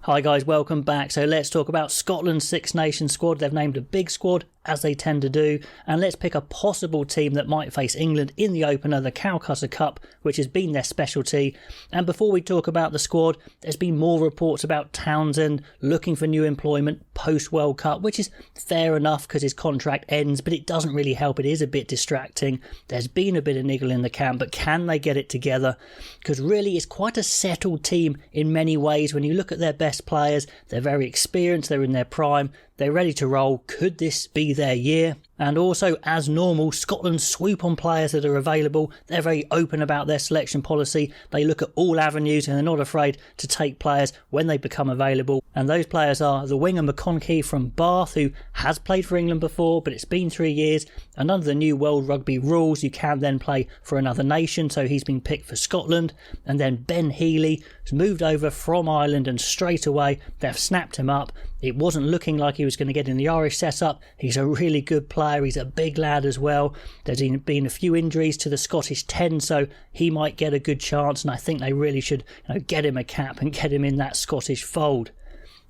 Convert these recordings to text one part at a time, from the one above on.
Hi guys, welcome back. So let's talk about Scotland's Six Nations squad. They've named a big squad, as they tend to do, and let's pick a possible team that might face England in the opener, the Calcutta Cup, which has been their specialty. And before we talk about the squad, there's been more reports about Townsend looking for new employment post-World Cup, which is fair enough because his contract ends, but it doesn't really help. It is a bit distracting. There's been a bit of niggle in the camp, but can they get it together? Because really it's quite a settled team in many ways. When you look at their best players, they're very experienced, they're in their prime, they're ready to roll. Could this be their year? And also, as normal, Scotland swoop on players that are available. They're very open about their selection policy. They look at all avenues and they're not afraid to take players when they become available. And those players are the winger McConaughey from Bath, who has played for England before, but it's been 3 years. And under the new World Rugby rules, you can then play for another nation. So he's been picked for Scotland. And then Ben Healy has moved over from Ireland, and straight away they've snapped him up. It wasn't looking like he was going to get in the Irish setup. He's a really good player. He's a big lad as well. There's been a few injuries to the Scottish 10, so he might get a good chance, and I think they really should get him a cap and get him in that Scottish fold.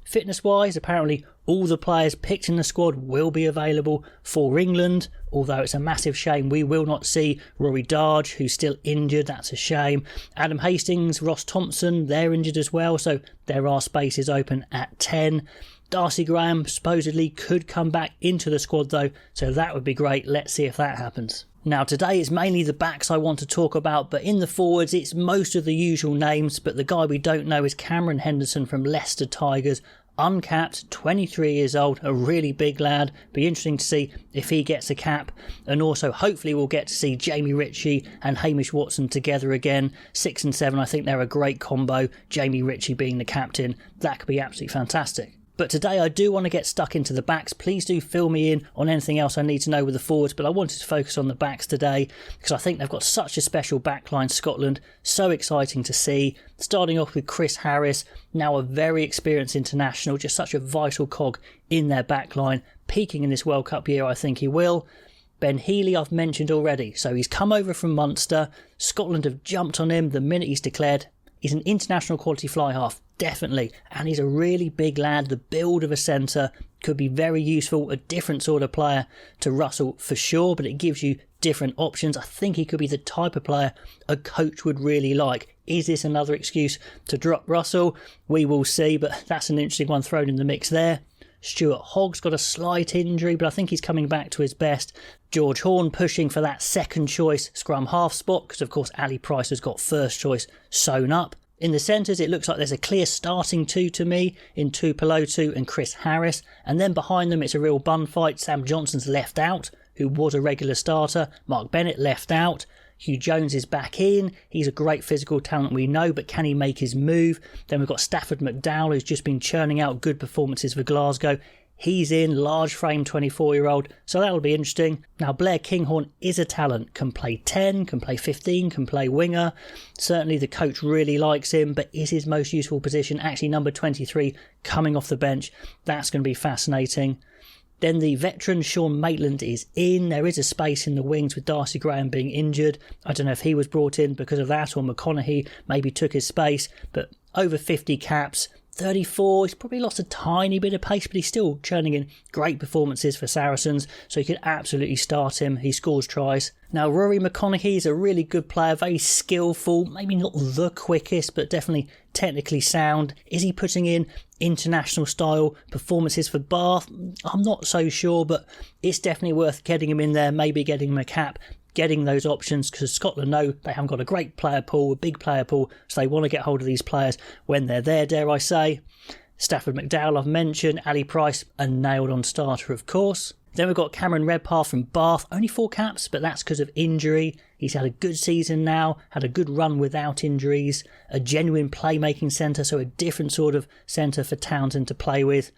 Fitness-wise, apparently all the players picked in the squad will be available for England, although it's a massive shame we will not see Rory Darge, who's still injured. That's a shame. Adam Hastings, Ross Thompson, they're injured as well, so there are spaces open at 10. Darcy Graham supposedly could come back into the squad though, so that would be great. Let's see if that happens. Now today it's mainly the backs I want to talk about, but in the forwards it's most of the usual names, but the guy we don't know is Cameron Henderson from Leicester Tigers. Uncapped, 23 years old, a really big lad. Be interesting to see if he gets a cap. And also hopefully we'll get to see Jamie Ritchie and Hamish Watson together again. 6 and 7, I think they're a great combo. Jamie Ritchie being the captain, that could be absolutely fantastic. But today I do want to get stuck into the backs. Please do fill me in on anything else I need to know with the forwards, but I wanted to focus on the backs today because I think they've got such a special backline, Scotland. So exciting to see. Starting off with Chris Harris, now a very experienced international, just such a vital cog in their backline. Peaking in this World Cup year, I think he will. Ben Healy I've mentioned already, so he's come over from Munster. Scotland have jumped on him the minute he's declared. He's an international quality fly half, definitely, and he's a really big lad. The build of a centre could be very useful, a different sort of player to Russell for sure, but it gives you different options. I think he could be the type of player a coach would really like. Is this another excuse to drop Russell? We will see, but that's an interesting one thrown in the mix there. Stuart Hogg's got a slight injury, but I think he's coming back to his best. George Horne pushing for that second choice scrum half spot, because of course Ali Price has got first choice sewn up. In the centres, it looks like there's a clear starting two to me in Tuipulotu and Chris Harris. And then behind them, it's a real bun fight. Sam Johnson's left out, who was a regular starter. Mark Bennett left out. Hugh Jones is back in. He's a great physical talent, we know, but can he make his move? Then we've got Stafford McDowell, who's just been churning out good performances for Glasgow. He's in, large frame 24-year-old, so that'll be interesting. Now Blair Kinghorn is a talent, can play 10, can play 15, can play winger. Certainly the coach really likes him, but is his most useful position actually number 23 coming off the bench? That's going to be fascinating. Then the veteran Sean Maitland is in. There is a space in the wings with Darcy Graham being injured. I don't know if he was brought in because of that or McConaughey maybe took his space, but over 50 caps. 34, he's probably lost a tiny bit of pace, but he's still churning in great performances for Saracens, so you could absolutely start him. He scores tries. Now Rory McConaughey is a really good player, very skillful, maybe not the quickest, but definitely technically sound. Is he putting in international style performances for Bath? I'm not so sure, but it's definitely worth getting him in there, maybe getting him a cap, getting those options, because Scotland know they haven't got a great player pool, a big player pool, so they want to get hold of these players when they're there, dare I say. Stafford McDowell I've mentioned, Ali Price a nailed on starter of course. Then we've got Cameron Redpath from Bath, only 4 caps, but that's because of injury. He's had a good season now, had a good run without injuries, a genuine playmaking centre, so a different sort of centre for Townsend to play with.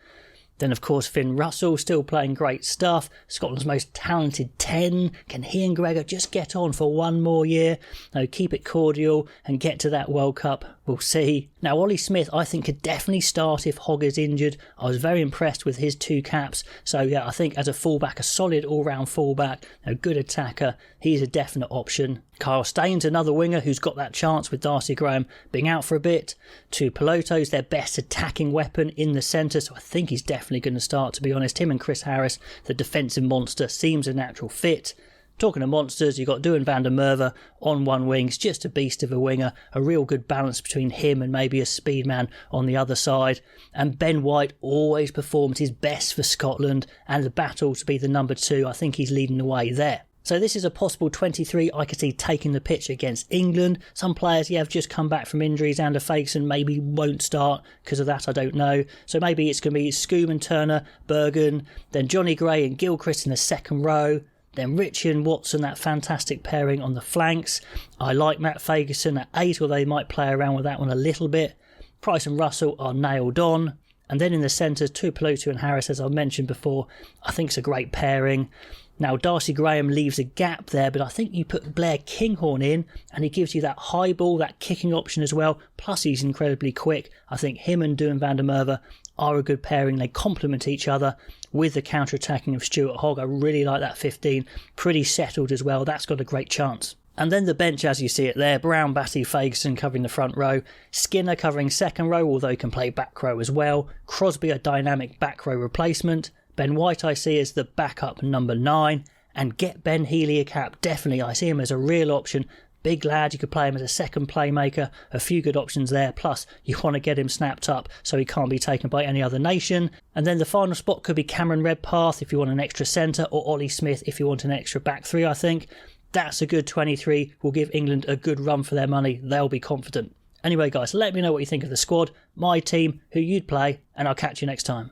Then, of course, Finn Russell, still playing great stuff. Scotland's most talented 10. Can he and Gregor just get on for one more year? No, keep it cordial and get to that World Cup We'll see. Now, Ollie Smith, I think, could definitely start if Hogg is injured. I was very impressed with his 2 caps. So, yeah, I think as a fullback, a solid all-round fullback, a good attacker, he's a definite option. Kyle Staines, another winger who's got that chance with Darcy Graham being out for a bit. Tuipulotu's their best attacking weapon in the centre, so I think he's definitely going to start, to be honest. Him and Chris Harris, the defensive monster, seems a natural fit. Talking of monsters, you've got Duan van der Merwe on one wing. He's just a beast of a winger. A real good balance between him and maybe a speed man on the other side. And Ben White always performed his best for Scotland. And the battle to be the number 2, I think he's leading the way there. So this is a possible 23 I could see taking the pitch against England. Some players, have just come back from injuries. Ander Faison maybe won't start because of that, I don't know. So maybe it's going to be Scoom and Turner, Bergen, then Johnny Gray and Gilchrist in the second row. Then Ritchie and Watson, that fantastic pairing on the flanks. I like Matt Fagerson at 8, although they might play around with that one a little bit. Price and Russell are nailed on. And then in the centres, Tuipulotu and Harris, as I mentioned before, I think it's a great pairing. Now, Darcy Graham leaves a gap there, but I think you put Blair Kinghorn in and he gives you that high ball, that kicking option as well. Plus, he's incredibly quick. I think him and Duan van der Merwe are a good pairing. They complement each other with the counter-attacking of Stuart Hogg. I really like that 15. Pretty settled as well. That's got a great chance. And then the bench, as you see it there, Brown, Batty, Fagerson covering the front row, Skinner covering second row, although he can play back row as well, Crosby a dynamic back row replacement, Ben White I see as the backup number 9, and get Ben Healy a cap. Definitely, I see him as a real option. Big lad, you could play him as a second playmaker, a few good options there, plus you want to get him snapped up so he can't be taken by any other nation. And then the final spot could be Cameron Redpath if you want an extra centre, or Ollie Smith if you want an extra back 3, I think. That's a good 23, will give England a good run for their money, they'll be confident. Anyway guys, let me know what you think of the squad, my team, who you'd play, and I'll catch you next time.